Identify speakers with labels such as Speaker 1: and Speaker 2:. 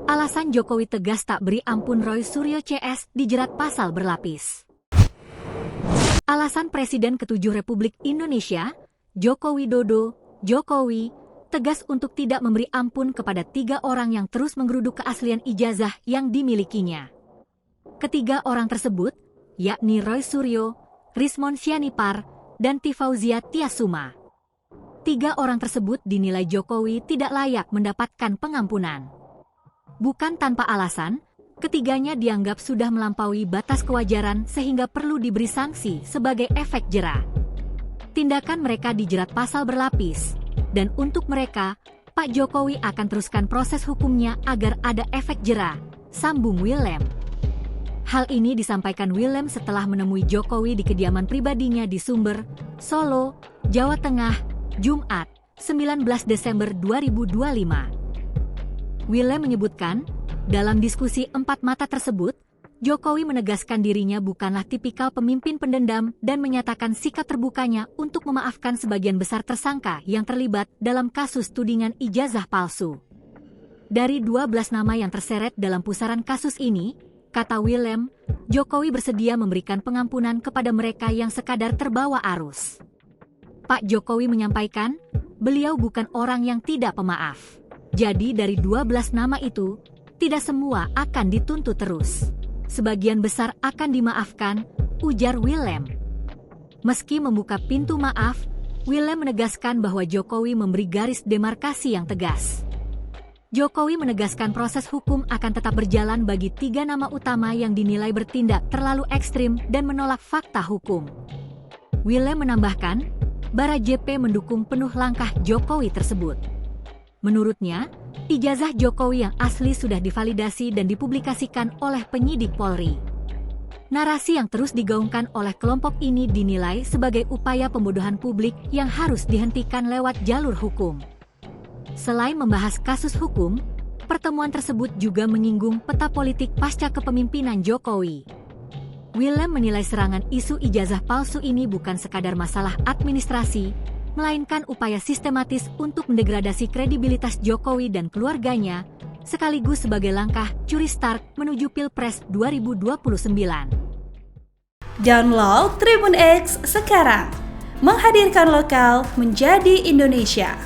Speaker 1: Alasan Jokowi tegas tak beri ampun Roy Suryo CS dijerat pasal berlapis. Alasan Presiden ke-7 Republik Indonesia, Joko Widodo, Jokowi, tegas untuk tidak memberi ampun kepada 3 orang yang terus menggeruduk keaslian ijazah yang dimilikinya. Ketiga orang tersebut, yakni Roy Suryo, Rismon Sianipar, dan Tifauzia Tiasuma. 3 orang tersebut dinilai Jokowi tidak layak mendapatkan pengampunan. Bukan tanpa alasan, ketiganya dianggap sudah melampaui batas kewajaran sehingga perlu diberi sanksi sebagai efek jera. Tindakan mereka dijerat pasal berlapis, dan untuk mereka, Pak Jokowi akan teruskan proses hukumnya agar ada efek jera, sambung Willem. Hal ini disampaikan Willem setelah menemui Jokowi di kediaman pribadinya di Sumber, Solo, Jawa Tengah, Jumat, 19 Desember 2025. Willem menyebutkan, dalam diskusi 4 mata tersebut, Jokowi menegaskan dirinya bukanlah tipikal pemimpin pendendam dan menyatakan sikap terbukanya untuk memaafkan sebagian besar tersangka yang terlibat dalam kasus tudingan ijazah palsu. Dari 12 nama yang terseret dalam pusaran kasus ini, kata Willem, Jokowi bersedia memberikan pengampunan kepada mereka yang sekadar terbawa arus. Pak Jokowi menyampaikan, beliau bukan orang yang tidak pemaaf. Jadi dari 12 nama itu, tidak semua akan dituntut terus. Sebagian besar akan dimaafkan, ujar Willem. Meski membuka pintu maaf, Willem menegaskan bahwa Jokowi memberi garis demarkasi yang tegas. Jokowi menegaskan proses hukum akan tetap berjalan bagi 3 nama utama yang dinilai bertindak terlalu ekstrim dan menolak fakta hukum. Willem menambahkan, Bara JP mendukung penuh langkah Jokowi tersebut. Menurutnya, ijazah Jokowi yang asli sudah divalidasi dan dipublikasikan oleh penyidik Polri. Narasi yang terus digaungkan oleh kelompok ini dinilai sebagai upaya pembodohan publik yang harus dihentikan lewat jalur hukum. Selain membahas kasus hukum, pertemuan tersebut juga menyinggung peta politik pasca kepemimpinan Jokowi. Willem menilai serangan isu ijazah palsu ini bukan sekadar masalah administrasi, melainkan upaya sistematis untuk mendegradasi kredibilitas Jokowi dan keluarganya, sekaligus sebagai langkah curi start menuju Pilpres 2029.
Speaker 2: Download Tribun X sekarang, menghadirkan lokal menjadi Indonesia.